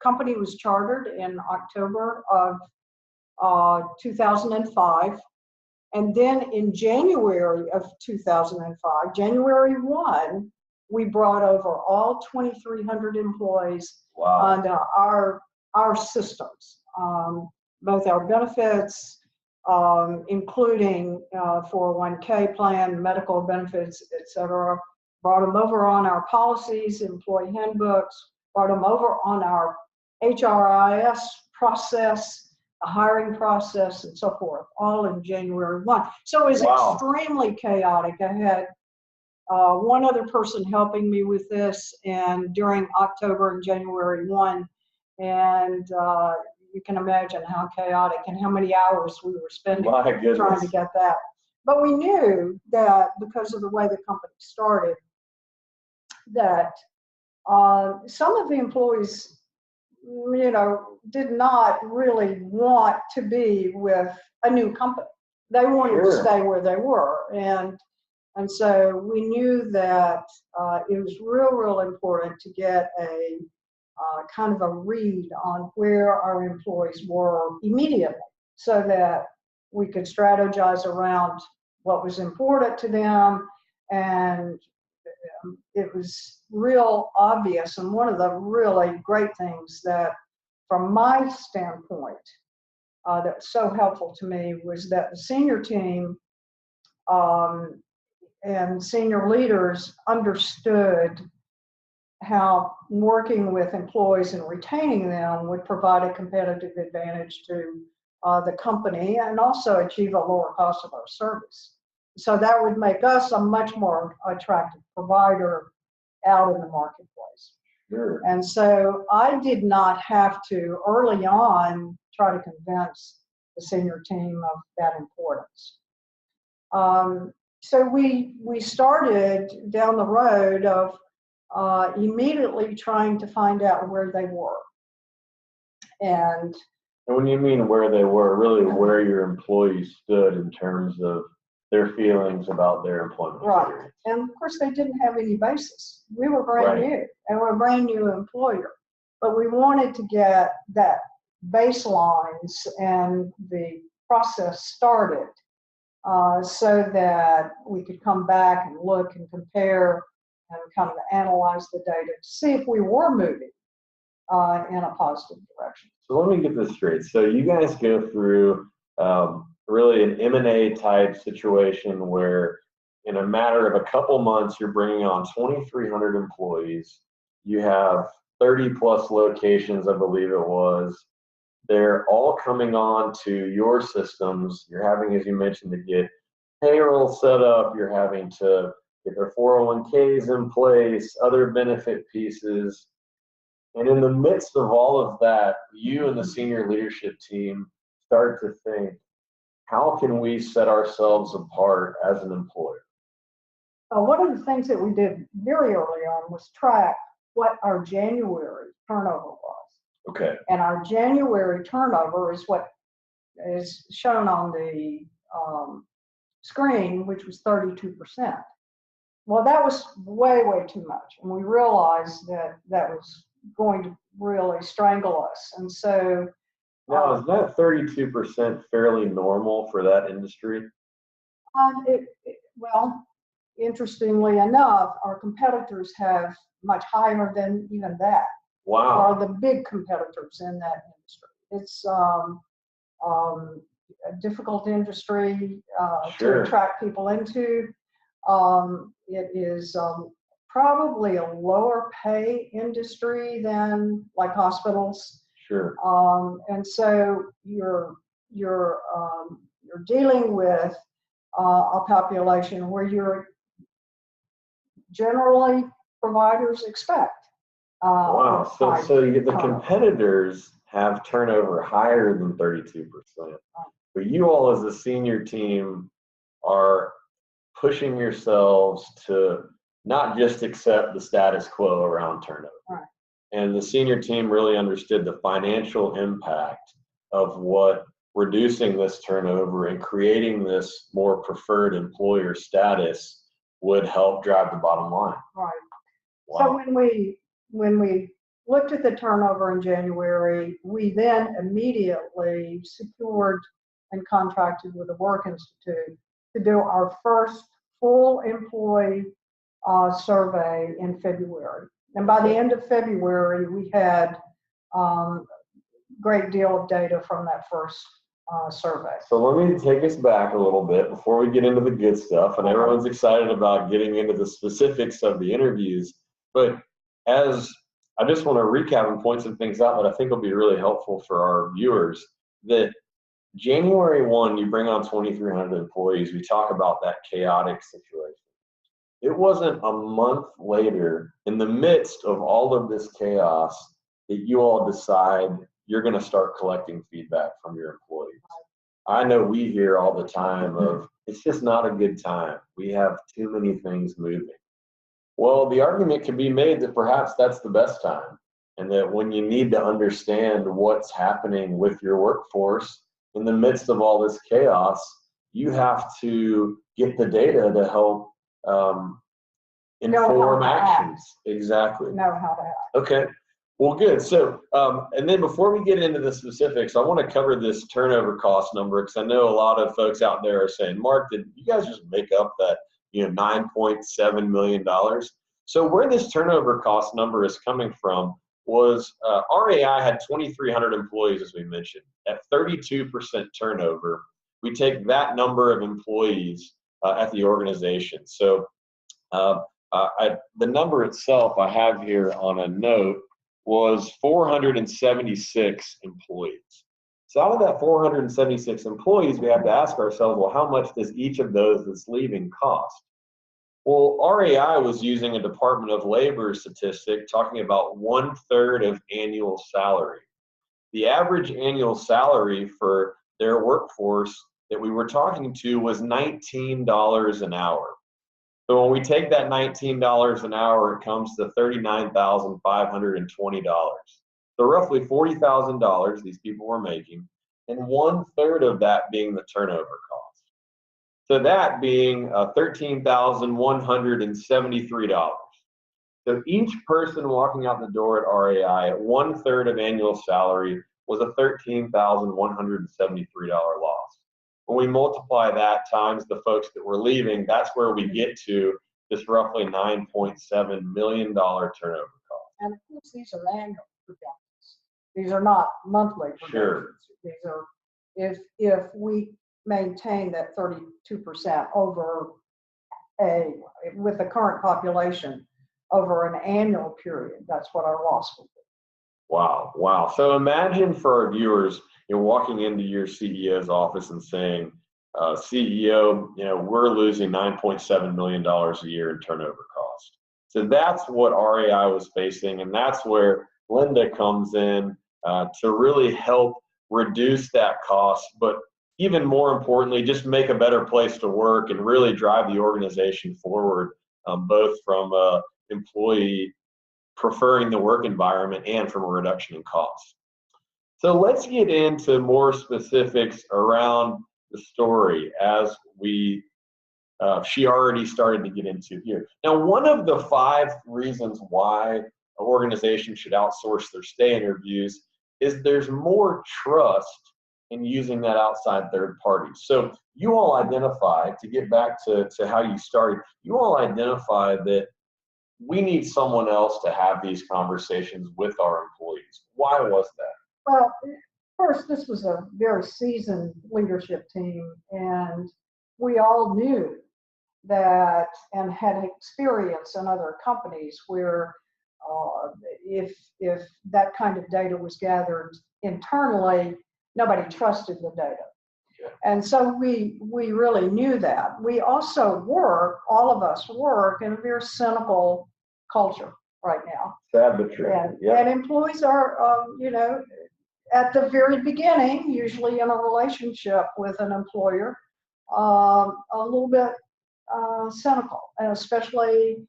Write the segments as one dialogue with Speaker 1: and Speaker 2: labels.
Speaker 1: company was chartered in October of 2005. And then in January of 2005, January 1, we brought over all 2,300 employees onto our systems, both our benefits, including 401k plan, medical benefits, etc. Brought them over on our policies, employee handbooks, brought them over on our HRIS process, the hiring process, and so forth, all in January 1. So it was extremely chaotic. I had one other person helping me with this, and during October and January 1, and you can imagine how chaotic and how many hours we were spending trying to get that. But we knew that because of the way the company started, that some of the employees, did not really want to be with a new company. They wanted to stay where they were. And so we knew that it was real important to get a kind of a read on where our employees were immediately, so that we could strategize around what was important to them. And it was real obvious. And one of the really great things that, from my standpoint, that was so helpful to me was that the senior team and senior leaders understood how working with employees and retaining them would provide a competitive advantage to the company, and also achieve a lower cost of our service. So that would make us a much more attractive provider out in the marketplace.
Speaker 2: Sure.
Speaker 1: And so I did not have to early on try to convince the senior team of that importance. So we started down the road of immediately trying to find out where they were. And
Speaker 2: when you mean where they were, really where your employees stood in terms of their feelings about their employment experience.
Speaker 1: And of course, they didn't have any basis. We were brand new, and we're a brand new employer. But we wanted to get that baselines and the process started so that we could come back and look and compare and kind of analyze the data to see if we were moving in a positive direction.
Speaker 2: So let me get this straight. So you guys go through really an M&A type situation where in a matter of a couple months, you're bringing on 2,300 employees. You have 30 plus locations, I believe it was. They're all coming on to your systems. You're having, as you mentioned, to get payroll set up. You're having to get their 401ks in place, other benefit pieces. And in the midst of all of that, you and the senior leadership team start to think, how can we set ourselves apart as an employer?
Speaker 1: One of the things that we did very early on was track what our January turnover was.
Speaker 2: Okay.
Speaker 1: And our January turnover is what is shown on the screen, which was 32%. Well, that was way too much. And we realized that that was going to really strangle us. And so
Speaker 2: now, is that 32% fairly normal for that industry?
Speaker 1: Well, interestingly enough, our competitors have much higher than even that.
Speaker 2: Wow.
Speaker 1: Are the big competitors in that industry. It's a difficult industry to attract people into. It is probably a lower pay industry than like hospitals.
Speaker 2: Sure.
Speaker 1: And so you're dealing with a population where you're generally providers expect.
Speaker 2: Wow. So the competitors have turnover higher than 32%. But you all as a senior team are pushing yourselves to not just accept the status quo around turnover.
Speaker 1: Right.
Speaker 2: And the senior team really understood the financial impact of what reducing this turnover and creating this more preferred employer status would help drive the bottom line.
Speaker 1: Right.
Speaker 2: Wow.
Speaker 1: So when we looked at the turnover in January. We then immediately secured and contracted with the Work Institute to do our first full employee survey in February. And by the end of February, we had great deal of data from that first survey.
Speaker 2: So let me take us back a little bit before we get into the good stuff, and everyone's excited about getting into the specifics of the interviews. But as I just want to recap and point some things out that I think will be really helpful for our viewers, that January 1, you bring on 2,300 employees. We talk about that chaotic situation. It wasn't a month later, in the midst of all of this chaos, that you all decide you're going to start collecting feedback from your employees. I know we hear all the time of, it's just not a good time. We have too many things moving. Well, the argument can be made that perhaps that's the best time, and that when you need to understand what's happening with your workforce in the midst of all this chaos, you have to get the data to help inform actions. Exactly.
Speaker 1: Know how to act.
Speaker 2: Okay. Well, good. So, and then before we get into the specifics, I want to cover this turnover cost number, because I know a lot of folks out there are saying, Mark, did you guys just make up that, $9.7 million? So where this turnover cost number is coming from was RAI had 2,300 employees, as we mentioned. At 32% turnover, we take that number of employees at the organization. So the number itself I have here on a note was 476 employees. So out of that 476 employees, we have to ask ourselves, well, how much does each of those that's leaving cost? Well, RAI was using a Department of Labor statistic talking about 1/3 of annual salary. The average annual salary for their workforce that we were talking to was $19 an hour. So when we take that $19 an hour, it comes to $39,520. So roughly $40,000 these people were making, and 1/3 of that being the turnover cost. So that being $13,173. So each person walking out the door at RAI at 1/3 of annual salary was a $13,173 loss. When we multiply that times the folks that were leaving, that's where we get to this roughly $9.7 million turnover cost.
Speaker 1: And of course, these are annual projections. These are not monthly projections.
Speaker 2: Sure.
Speaker 1: These are, if we maintain that 32% over with the current population over an annual period, that's what our loss will be.
Speaker 2: Wow, wow. So imagine for our viewers, walking into your CEO's office and saying, CEO, we're losing $9.7 million a year in turnover cost. So that's what RAI was facing, and that's where Linda comes in to really help reduce that cost, but even more importantly, just make a better place to work and really drive the organization forward, both from employee preferring the work environment and from a reduction in costs. So let's get into more specifics around the story as she already started to get into here. Now, one of the 5 reasons why an organization should outsource their stay interviews is there's more trust in using that outside third party. So you all identify, to get back to how you started, you all identify that we need someone else to have these conversations with our employees. Why was that?
Speaker 1: Well, first, this was a very seasoned leadership team, and we all knew that and had experience in other companies where if that kind of data was gathered internally, nobody trusted the data. Yeah. And so we really knew that. We also all of us work in a very cynical culture right now.
Speaker 2: Sad but true.
Speaker 1: And employees are, at the very beginning, usually in a relationship with an employer, a little bit cynical, and especially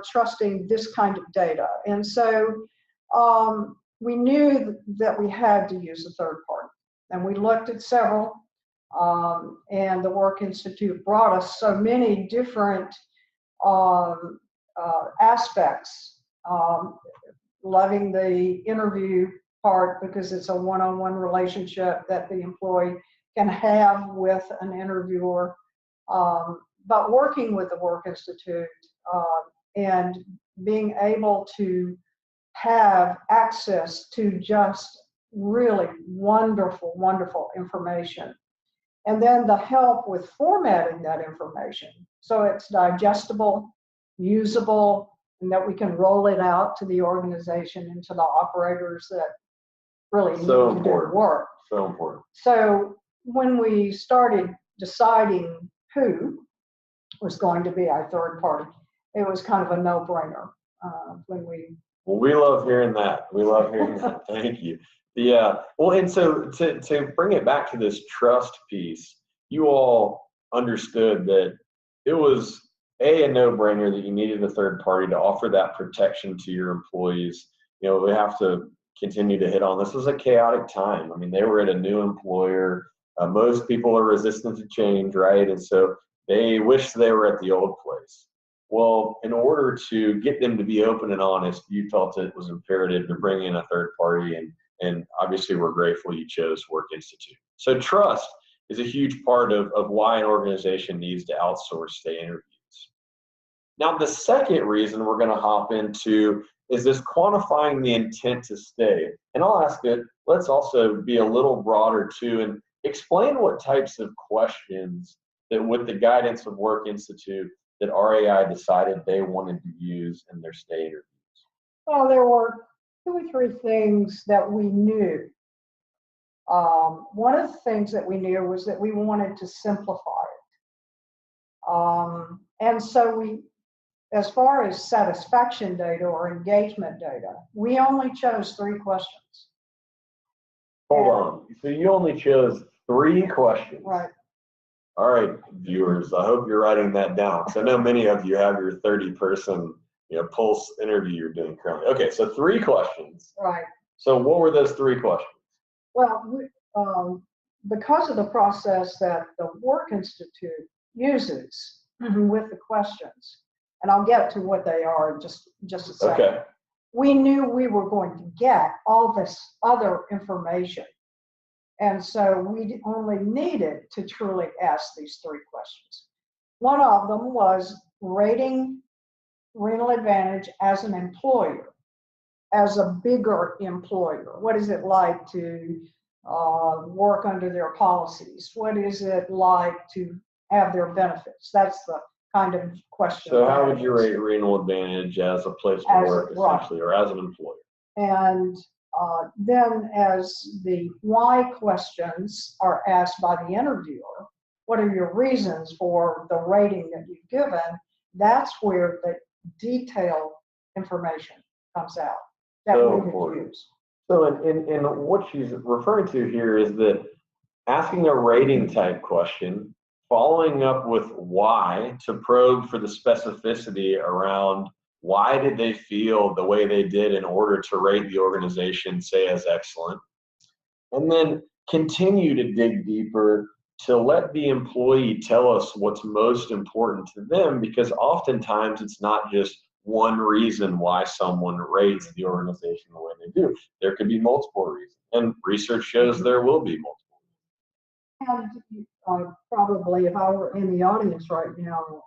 Speaker 1: trusting this kind of data. And so we knew that we had to use a third party, and we looked at several, and the Work Institute brought us so many different aspects, loving the interview part because it's a one-on-one relationship that the employee can have with an interviewer. But working with the Work Institute and being able to have access to just really wonderful, wonderful information. And then the help with formatting that information so it's digestible, usable, and that we can roll it out to the organization and to the operators that really need to do the work.
Speaker 2: So important.
Speaker 1: So when we started deciding who was going to be our third party, it was kind of a no-brainer when we.
Speaker 2: Well, we love hearing that. We love hearing that. Thank you. Yeah. Well, and so to bring it back to this trust piece, you all understood that it was a no-brainer that you needed a third party to offer that protection to your employees. You know, we have to continue to hit on this. Was a chaotic time. I mean, they were at a new employer. Most people are resistant to change, right? And so they wish they were at the old place. Well, in order to get them to be open and honest, you felt it was imperative to bring in a third party, and obviously we're grateful you chose Work Institute. So trust is a huge part of why an organization needs to outsource stay interviews. Now, the second reason we're going to hop into is this quantifying the intent to stay. And I'll ask it, let's also be a little broader too, and explain what types of questions that with the guidance of Work Institute that RAI decided they wanted to use in their stay interviews.
Speaker 1: Well, there were 2 or 3 things that we knew. One of the things that we knew was that we wanted to simplify it. And so we, as far as satisfaction data or engagement data, we only chose 3 questions.
Speaker 2: Hold on. So you only chose 3 questions.
Speaker 1: Right.
Speaker 2: All right, viewers, I hope you're writing that down. Because I know many of you have your 30-person pulse interview you're doing currently. Okay, so 3 questions.
Speaker 1: Right.
Speaker 2: So what were those 3 questions?
Speaker 1: Well, because of the process that the Work Institute uses with the questions, and I'll get to what they are in just a second.
Speaker 2: Okay.
Speaker 1: We knew we were going to get all this other information. And so we only needed to truly ask these 3 questions. One of them was rating Renal Advantage as an employer, as a bigger employer. What is it like to work under their policies? What is it like to have their benefits? That's the kind of question.
Speaker 2: So how would you rate Renal Advantage as a place to work, essentially, or as an employer? And
Speaker 1: then as the why questions are asked by the interviewer, what are your reasons for the rating that you've given? That's where the detailed information comes out that we could use.
Speaker 2: So in what she's referring to here is that asking a rating type question, following up with why to probe for the specificity around why did they feel the way they did in order to rate the organization, say, as excellent, and then continue to dig deeper to let the employee tell us what's most important to them, because oftentimes it's not just one reason why someone rates the organization the way they do. There could be multiple reasons, and research shows there will be multiple.
Speaker 1: And probably if I were in the audience right now,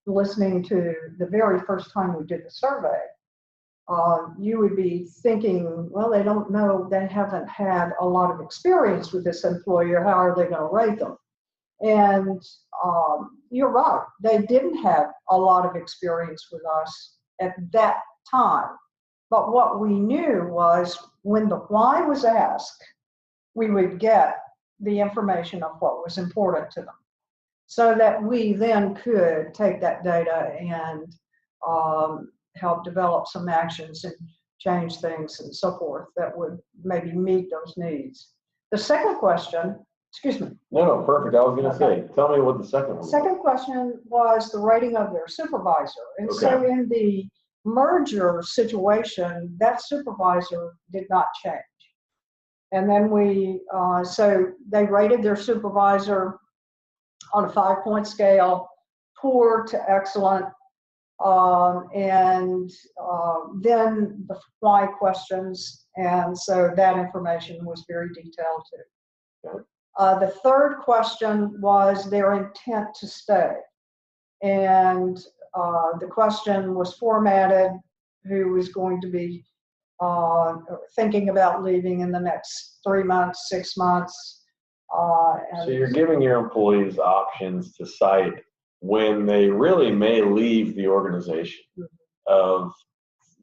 Speaker 1: listening to the very first time we did the survey, you would be thinking, well, they don't know, they haven't had a lot of experience with this employer, how are they going to rate them? And you're right, they didn't have a lot of experience with us at that time. But what we knew was when the why was asked, we would get the information of what was important to them, so that we then could take that data and help develop some actions and change things and so forth that would maybe meet those needs. The second question, excuse me.
Speaker 2: No, perfect. I was going to say, tell me what the second one was.
Speaker 1: Second question was the rating of their supervisor. And so in the merger situation, that supervisor did not change. And then so they rated their supervisor on a 5-point scale, poor to excellent, and then the why questions, and so that information was very detailed too.
Speaker 2: Okay.
Speaker 1: The third question was their intent to stay, and the question was formatted: who is going to be thinking about leaving in the next 3 months, 6 months.
Speaker 2: So you're giving your employees options to cite when they really may leave the organization, of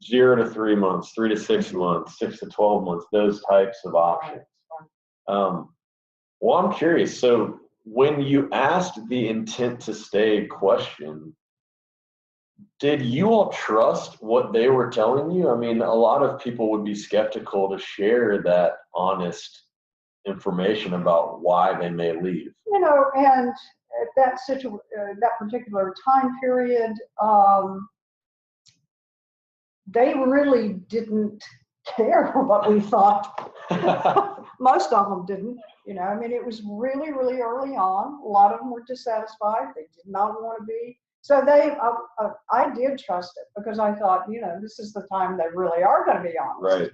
Speaker 2: 0 to 3 months, 3 to 6 months, 6 to 12 months, those types of options. Well, I'm curious. So when you asked the intent to stay question, did you all trust what they were telling you? I mean, a lot of people would be skeptical to share that honest information about why they may leave.
Speaker 1: You know, and at that particular time period, they really didn't care what we thought. Most of them didn't. You know, I mean, it was really, really early on. A lot of them were dissatisfied. They did not want to be. So I did trust it, because I thought, you know, this is the time they really are going to be honest.
Speaker 2: Right.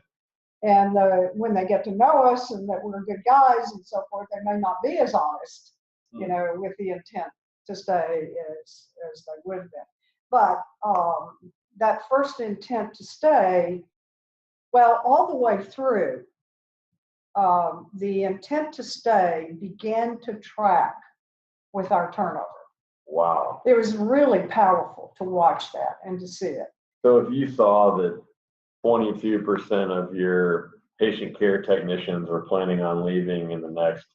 Speaker 1: And when they get to know us and that we're good guys and so forth, they may not be as honest, you know, with the intent to stay as they would have been. But that first intent to stay, well, all the way through, the intent to stay began to track with our turnover.
Speaker 2: Wow.
Speaker 1: It was really powerful to watch that and to see it.
Speaker 2: So if you saw that 22% of your patient care technicians were planning on leaving in the next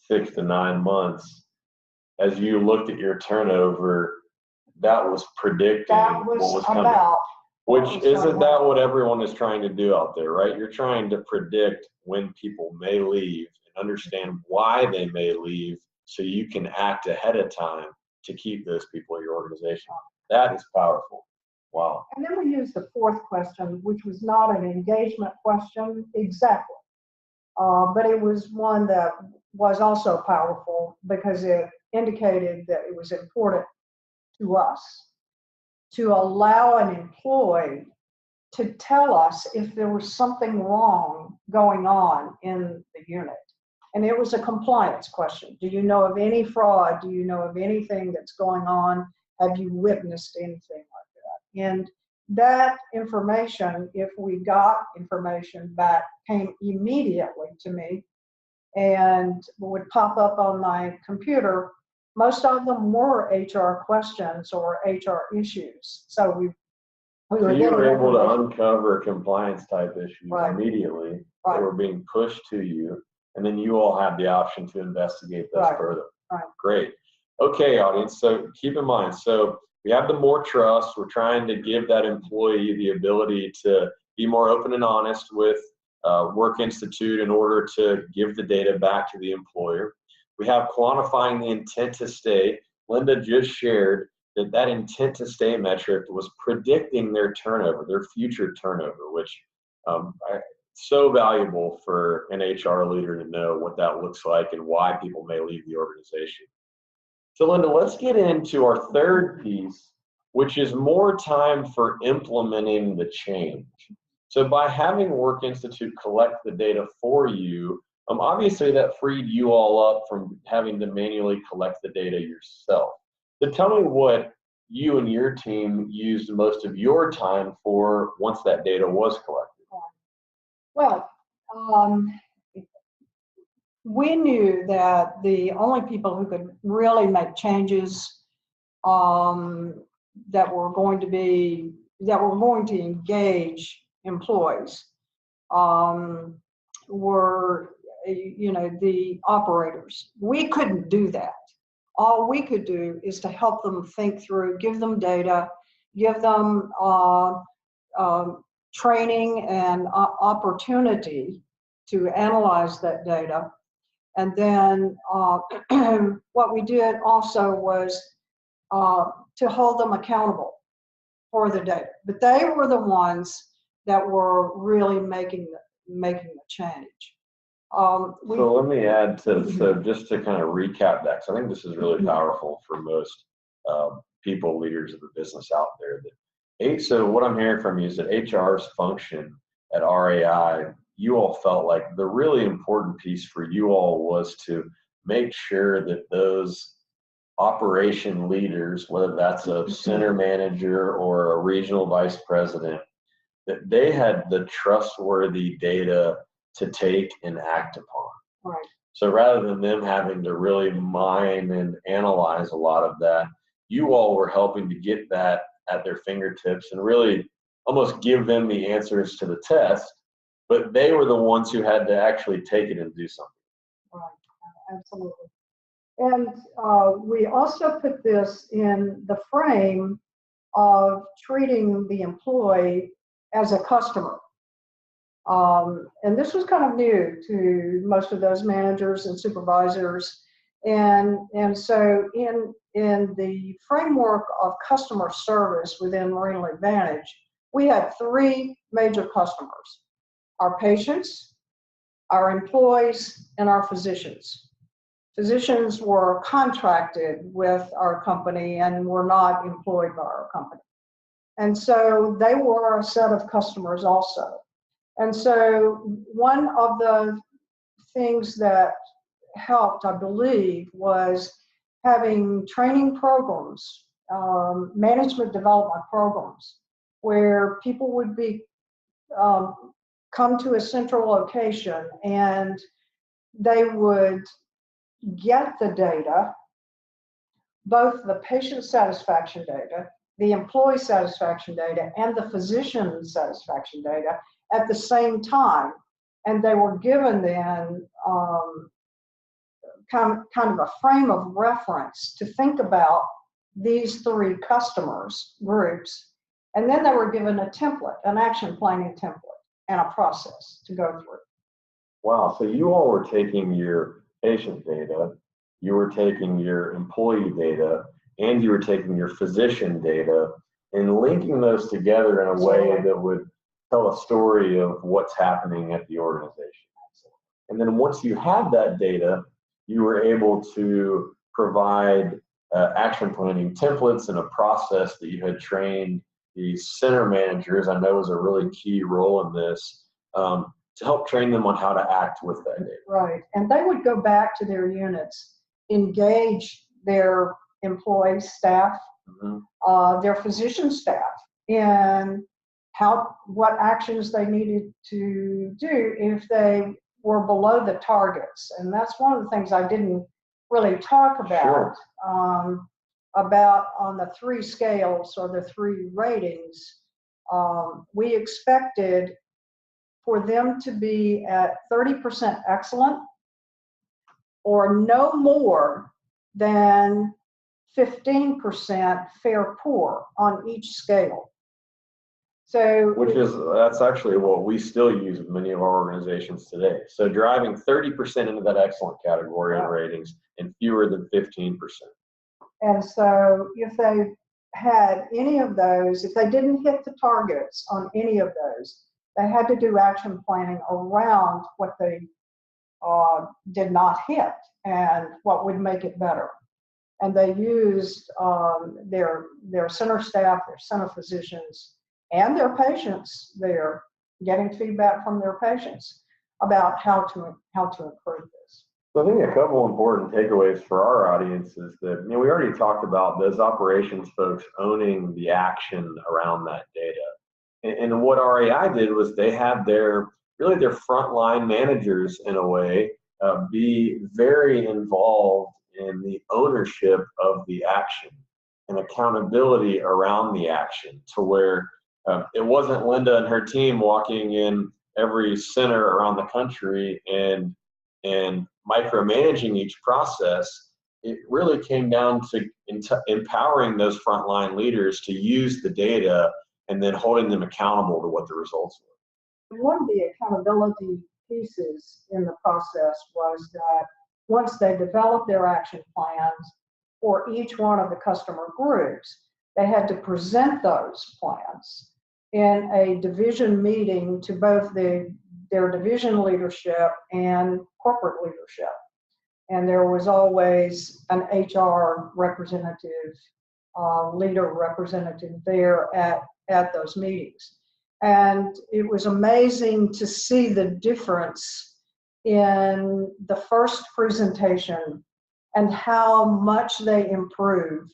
Speaker 2: 6 to 9 months, as you looked at your turnover, that was predicting what was coming. Which isn't that what everyone is trying to do out there, right? You're trying to predict when people may leave and understand why they may leave, so you can act ahead of time to keep those people in your organization. That is powerful. Wow.
Speaker 1: And then we used the fourth question, which was not an engagement question exactly, but it was one that was also powerful, because it indicated that it was important to us to allow an employee to tell us if there was something wrong going on in the unit. And it was a compliance question. Do you know of any fraud? Do you know of anything that's going on? Have you witnessed anything like that? And that information, if we got information back, came immediately to me and would pop up on my computer. Most of them were HR questions or HR issues. So you
Speaker 2: were able to uncover compliance type issues immediately that were being pushed to you, and then you all had the option to investigate those further. Great. Okay, audience, so keep in mind, so we have the more trust. We're trying to give that employee the ability to be more open and honest with Work Institute in order to give the data back to the employer. We have quantifying the intent to stay. Linda just shared that intent to stay metric was predicting their turnover, their future turnover, which so valuable for an HR leader to know what that looks like and why people may leave the organization. So Linda, let's get into our third piece, which is more time for implementing the change. So by having Work Institute collect the data for you, obviously that freed you all up from having to manually collect the data yourself. So tell me what you and your team used most of your time for once that data was collected.
Speaker 1: Well, we knew that the only people who could really make changes that were going to engage employees were, you know, the operators. We couldn't do that. All we could do is to help them think through, give them data, give them training and opportunity to analyze that data. And then what we did also was to hold them accountable for the data. But they were the ones that were really making the change.
Speaker 2: So let me add to, so just to kind of recap that, because I think this is really powerful for most people leaders of the business out there. So what I'm hearing from you is that HR's function at RAI, you all felt like the really important piece for you all was to make sure that those operation leaders, whether that's a center manager or a regional vice president, that they had the trustworthy data to take and act upon.
Speaker 1: Right.
Speaker 2: So rather than them having to really mine and analyze a lot of that, you all were helping to get that at their fingertips and really almost give them the answers to the test, but they were the ones who had to actually take it and do something.
Speaker 1: Right, absolutely. And we also put this in the frame of treating the employee as a customer. And this was kind of new to most of those managers and supervisors. And so in the framework of customer service within Renal Advantage, we had three major customers: our patients, our employees, and our physicians. Physicians were contracted with our company and were not employed by our company. And so they were a set of customers also. And so one of the things that helped, I believe, was having training programs, management development programs, where people would be come to a central location and they would get the data, both the patient satisfaction data, the employee satisfaction data, and the physician satisfaction data at the same time. And they were given then kind of a frame of reference to think about these three customers groups. And then they were given a template, an action planning template, and a process to go through.
Speaker 2: Wow, so you all were taking your patient data, you were taking your employee data, and you were taking your physician data and linking those together in a way that would tell a story of what's happening at the organization. And then once you had that data, you were able to provide action planning templates and a process that you had trained these center managers, I know was a really key role in this, to help train them on how to act with that data.
Speaker 1: Right, and they would go back to their units, engage their employees, staff, their physician staff, and what actions they needed to do if they were below the targets. And that's one of the things I didn't really talk about. Sure. About on the three scales or the three ratings, we expected for them to be at 30% excellent or no more than 15% fair poor on each scale. So
Speaker 2: that's actually what we still use with many of our organizations today. So driving 30% into that excellent category in ratings and fewer than 15%.
Speaker 1: And so if they had any of those, if they didn't hit the targets on any of those, they had to do action planning around what they did not hit and what would make it better. And they used their center staff, their center physicians, and their patients there, getting feedback from their patients about how to improve this.
Speaker 2: So I think a couple important takeaways for our audience is that, we already talked about those operations folks owning the action around that data. And what RAI did was they had their frontline managers, in a way, be very involved in the ownership of the action and accountability around the action, to where it wasn't Linda and her team walking in every center around the country and micromanaging each process. It really came down to empowering those frontline leaders to use the data and then holding them accountable to what the results were.
Speaker 1: One of the accountability pieces in the process was that once they developed their action plans for each one of the customer groups, they had to present those plans in a division meeting to both their division leadership and corporate leadership. And there was always an HR representative leader representative there at those meetings. And it was amazing to see the difference in the first presentation and how much they improved,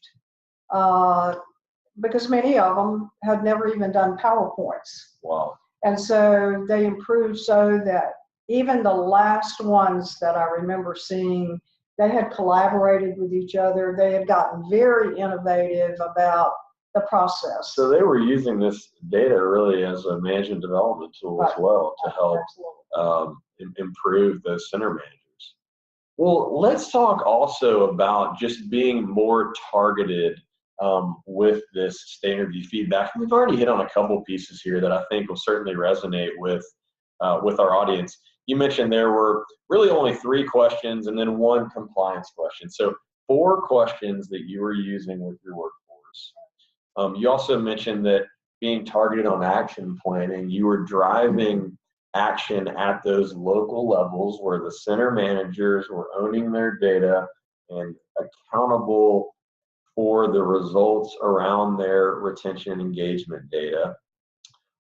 Speaker 1: because many of them had never even done PowerPoints.
Speaker 2: Wow.
Speaker 1: And so they improved so that even the last ones that I remember seeing, they had collaborated with each other. They had gotten very innovative about the process.
Speaker 2: So they were using this data really as a management development tool as well to help improve the center managers. Well, let's talk also about just being more targeted with this standard review feedback. We've already hit on a couple pieces here that I think will certainly resonate with our audience. You mentioned there were really only 3 questions and then 1 compliance question. So 4 questions that you were using with your workforce. You also mentioned that being targeted on action planning, you were driving action at those local levels where the center managers were owning their data and accountable for the results around their retention and engagement data.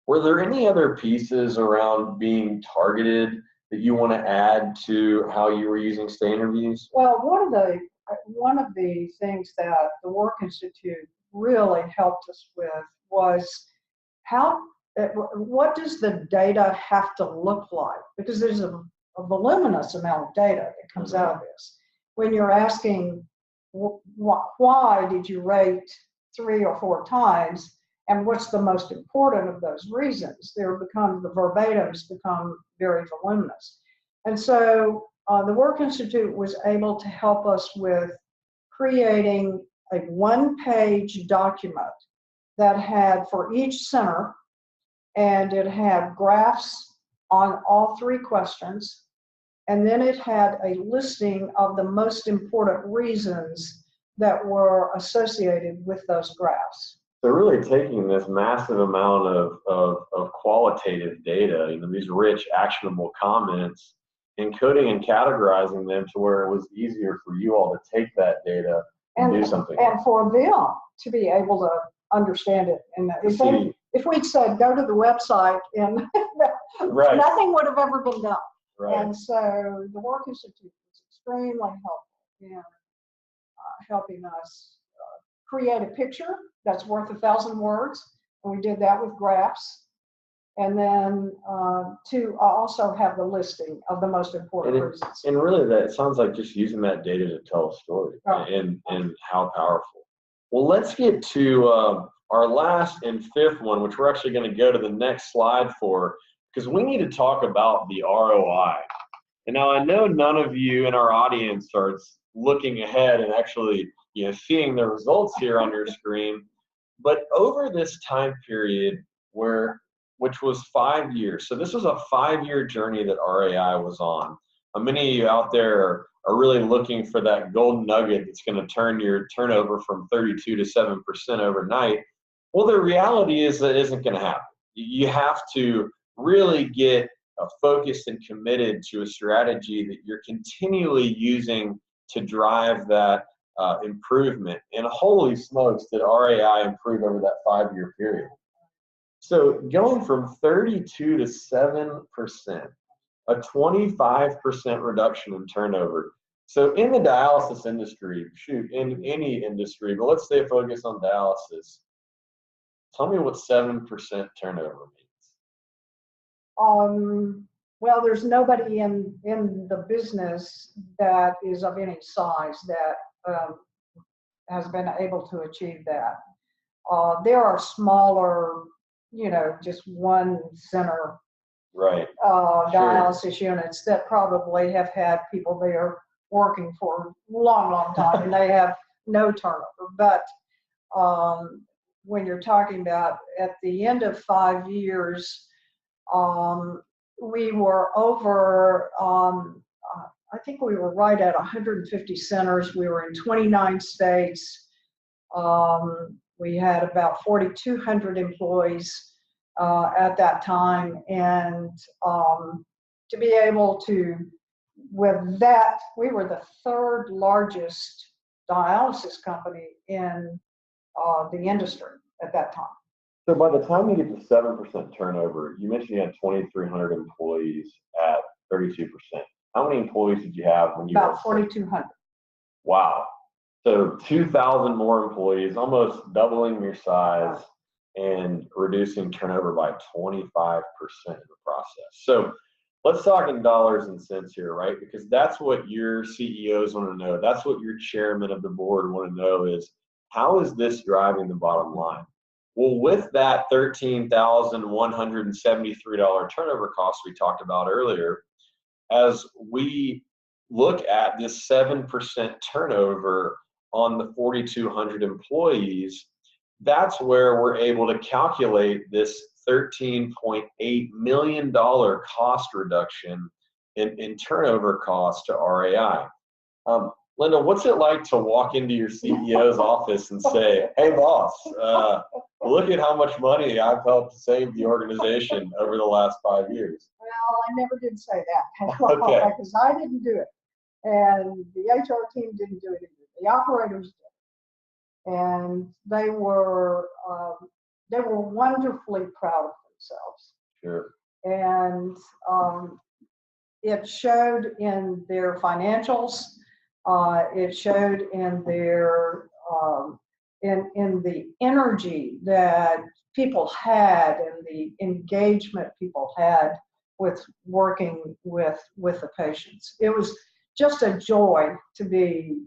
Speaker 2: Were there any other pieces around being targeted that you want to add to how you were using state interviews?
Speaker 1: Well, one of the things that the Work Institute really helped us with was what does the data have to look like? Because there's a voluminous amount of data that comes out of this. When you're asking, why did you rate 3 or 4 times, and what's the most important of those reasons? The verbatims become very voluminous. And so the Work Institute was able to help us with creating a 1-page document that had for each center, and it had graphs on all 3 questions, and then it had a listing of the most important reasons that were associated with those graphs.
Speaker 2: They're really taking this massive amount of qualitative data, these rich, actionable comments, encoding and categorizing them to where it was easier for you all to take that data and do something.
Speaker 1: And for them to be able to understand it. And if we'd said, go to the website, and nothing would have ever been done.
Speaker 2: Right.
Speaker 1: And so the Work Institute was extremely helpful in helping us create a picture that's worth 1,000 words. And we did that with graphs. And then to also have the listing of the most important reasons.
Speaker 2: And really, that sounds like just using that data to tell a story, and how powerful. Well, let's get to our last and 5th one, which we're actually going to go to the next slide for, because we need to talk about the ROI. And now I know none of you in our audience are looking ahead and actually seeing the results here on your screen, but over this time period which was 5 years. So this was a 5-year journey that RAI was on. Many of you out there are really looking for that golden nugget that's going to turn your turnover from 32 to 7% overnight. Well, the reality is that isn't going to happen. You have to really get focused and committed to a strategy that you're continually using to drive that improvement. And holy smokes, did RAI improve over that 5-year period. So going from 32 to 7%, a 25% reduction in turnover. So in the dialysis industry, in any industry, but let's stay focused on dialysis. Tell me what 7% turnover means.
Speaker 1: Well, there's nobody in the business that is of any size that has been able to achieve that. There are smaller, just 1 center dialysis units that probably have had people there working for a long, long time, and they have no turnover. But when you're talking about at the end of 5 years, we were over, I think we were right at 150 centers. We were in 29 states. We had about 4,200 employees at that time. And to be able to, with that, we were the 3rd largest dialysis company in the industry at that time.
Speaker 2: So by the time you get to 7% turnover, you mentioned you had 2,300 employees at 32%. How many employees did you have when you
Speaker 1: About 4,200.
Speaker 2: Wow. So 2,000 more employees, almost doubling your size and reducing turnover by 25% in the process. So let's talk in dollars and cents here, right? Because that's what your CEOs want to know. That's what your chairman of the board want to know is, how is this driving the bottom line? Well, with that $13,173 turnover cost we talked about earlier, as we look at this 7% turnover on the 4,200 employees, that's where we're able to calculate this $13.8 million cost reduction in turnover costs to RAI. Linda, what's it like to walk into your CEO's office and say, hey boss, look at how much money I've helped save the organization over the last 5 years?
Speaker 1: Well, I never did say that.
Speaker 2: Okay.
Speaker 1: Because I didn't do it. And the HR team didn't do it either. The operators did. And they were wonderfully proud of themselves.
Speaker 2: Sure.
Speaker 1: And it showed in their financials. It showed in their in the energy that people had and the engagement people had with working with the patients. It was just a joy to be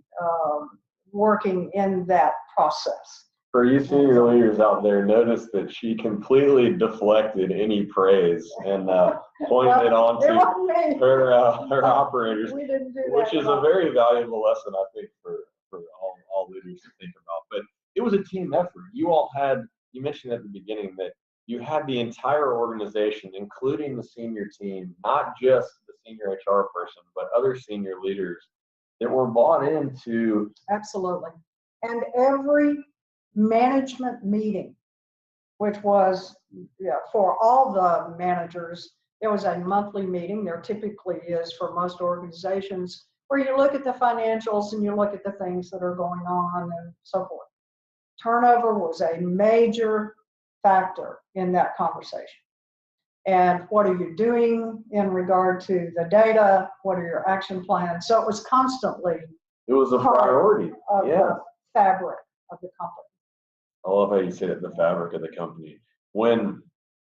Speaker 1: working in that process.
Speaker 2: For you senior leaders out there, notice that she completely deflected any praise and pointed it on to her operators,
Speaker 1: We didn't do that,
Speaker 2: which is a very valuable lesson, I think, for all leaders to think about. But it was a team effort. You all had, you mentioned at the beginning that you had the entire organization, including the senior team, not just the senior HR person, but other senior leaders that were bought into.
Speaker 1: Absolutely. And every management meeting, which was for all the managers, there was a monthly meeting. There typically is for most organizations, where you look at the financials and you look at the things that are going on and so forth. Turnover was a major factor in that conversation. And what are you doing in regard to the data? What are your action plans? So it was constantly.
Speaker 2: It was a priority.
Speaker 1: The fabric of the company.
Speaker 2: I love how you said it, the fabric of the company. When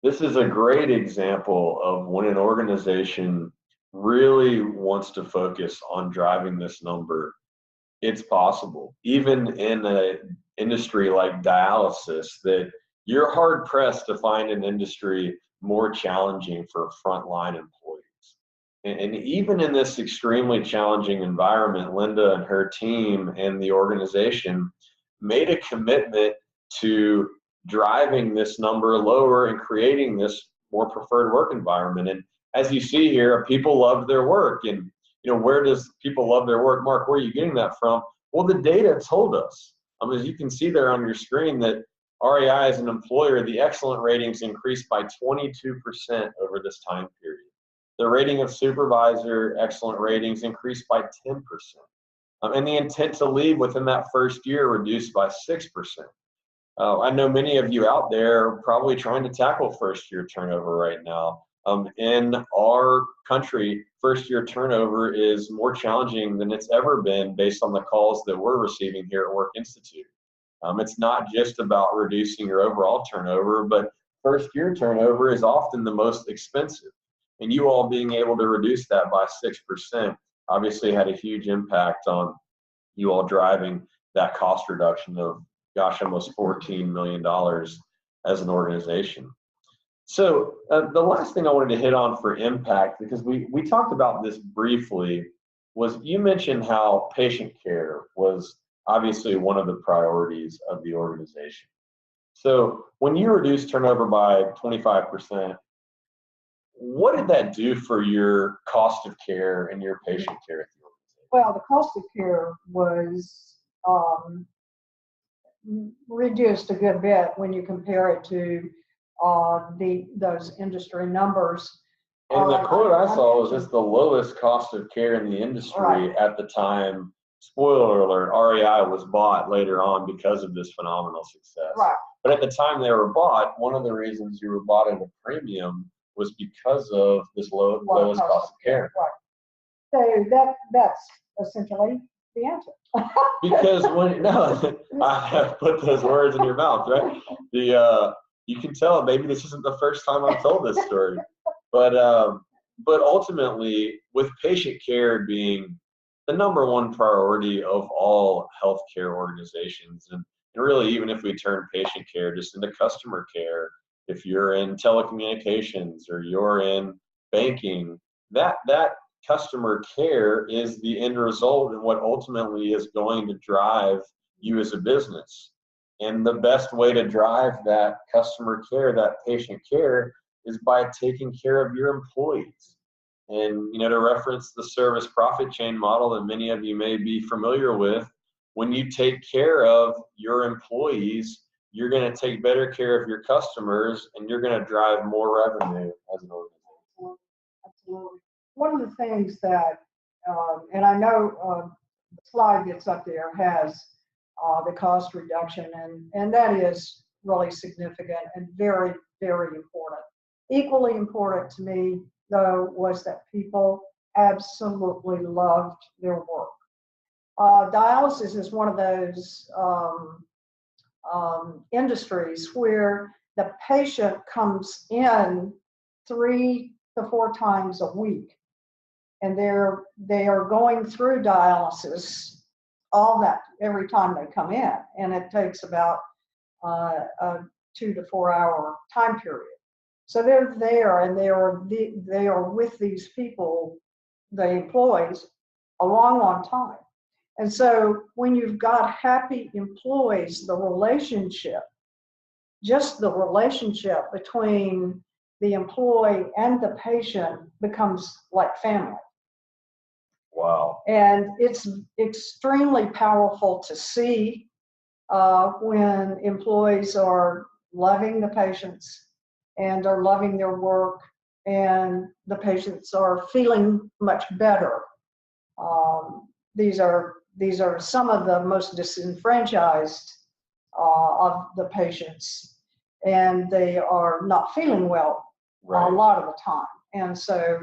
Speaker 2: this is a great example of when an organization really wants to focus on driving this number, it's possible. Even in an industry like dialysis, that you're hard pressed to find an industry more challenging for frontline employees. And even in this extremely challenging environment, Linda and her team and the organization made a commitment to driving this number lower and creating this more preferred work environment. And as you see here, people love their work. And where does people love their work? Mark, where are you getting that from? Well, the data told us. As you can see there on your screen, that RAI as an employer, the excellent ratings increased by 22% over this time period. The rating of supervisor excellent ratings increased by 10%. And the intent to leave within that first year reduced by 6%. I know many of you out there are probably trying to tackle first-year turnover right now. In our country, first-year turnover is more challenging than it's ever been based on the calls that we're receiving here at Work Institute. It's not just about reducing your overall turnover, but first-year turnover is often the most expensive. And you all being able to reduce that by 6% obviously had a huge impact on you all driving that cost reduction of, gosh, almost $14 million as an organization. So the last thing I wanted to hit on for impact, because we talked about this briefly, was you mentioned how patient care was obviously one of the priorities of the organization. So when you reduced turnover by 25%, what did that do for your cost of care and your patient care at the organization?
Speaker 1: Well, the cost of care was reduced a good bit when you compare it to those industry numbers.
Speaker 2: And the quote I saw was it's the lowest cost of care in the industry
Speaker 1: right.
Speaker 2: at the time spoiler alert, REI was bought later on because of this phenomenal success.
Speaker 1: Right.
Speaker 2: But at the time they were bought, one of the reasons you were bought at a premium was because of this lowest cost of care.
Speaker 1: Right. So that's essentially the answer.
Speaker 2: Because I have put those words in your mouth, right? You can tell maybe this isn't the first time I've told this story, but ultimately, with patient care being the #1 priority of all healthcare organizations, and really even if we turn patient care just into customer care, if you're in telecommunications or you're in banking, that customer care is the end result and what ultimately is going to drive you as a business. And the best way to drive that customer care, that patient care, is by taking care of your employees. And, to reference the service profit chain model that many of you may be familiar with, when you take care of your employees, you're going to take better care of your customers, and you're going to drive more revenue as an organization.
Speaker 1: Absolutely. One of the things that, and I know the slide that's up there has the cost reduction, and that is really significant and very, very important. Equally important to me, though, was that people absolutely loved their work. Dialysis is one of those industries where the patient comes in 3 to 4 times a week, and they are going through dialysis every time they come in, and it takes about a 2 to 4 hour time period. So they're there, and they are with these people, the employees, a long time. And so when you've got happy employees, just the relationship between the employee and the patient becomes like family.
Speaker 2: Wow.
Speaker 1: And it's extremely powerful to see when employees are loving the patients and are loving their work, and the patients are feeling much better. These are some of the most disenfranchised of the patients, and they are not feeling well a lot of the time. And so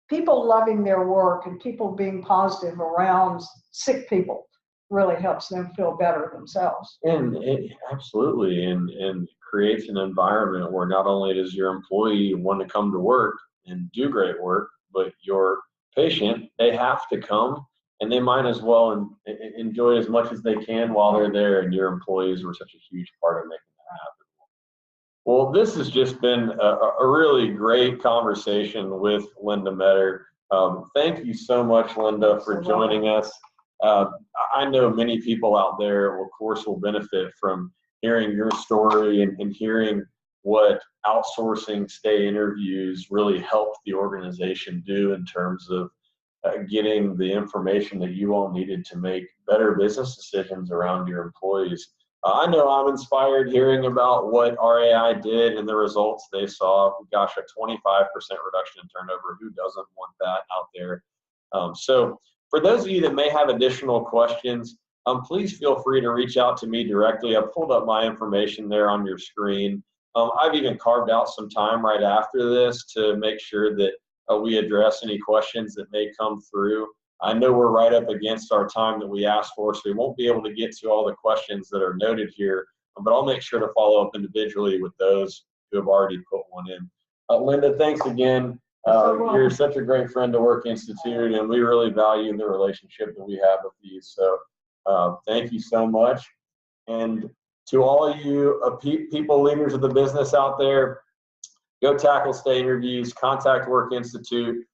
Speaker 1: people loving their work and people being positive around sick people really helps them feel better themselves.
Speaker 2: And it absolutely, and creates an environment where not only does your employee want to come to work and do great work, but your patient, they have to come, and they might as well enjoy it as much as they can while they're there, and your employees were such a huge part of making that happen. Well, this has just been a really great conversation with Linda Meador. Thank you so much, Linda, for joining us. I know many people out there, of course, will benefit from hearing your story and hearing what outsourcing stay interviews really helped the organization do in terms of getting the information that you all needed to make better business decisions around your employees. I know I'm inspired hearing about what RAI did and the results they saw. Gosh, a 25% reduction in turnover. Who doesn't want that out there? So for those of you that may have additional questions, please feel free to reach out to me directly. I've pulled up my information there on your screen. I've even carved out some time right after this to make sure that we address any questions that may come through. I know we're right up against our time that we asked for, so we won't be able to get to all the questions that are noted here, but I'll make sure to follow up individually with those who have already put one in. Linda, thanks again. You're such a great friend to Work Institute, and we really value the relationship that we have with you. So thank you so much. And to all you people, leaders of the business out there, go tackle stay interviews, contact Work Institute.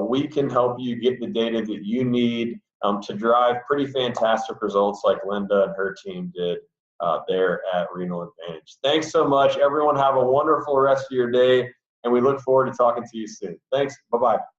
Speaker 2: We can help you get the data that you need to drive pretty fantastic results like Linda and her team did there at Renal Advantage. Thanks so much. Everyone have a wonderful rest of your day, and we look forward to talking to you soon. Thanks. Bye-bye.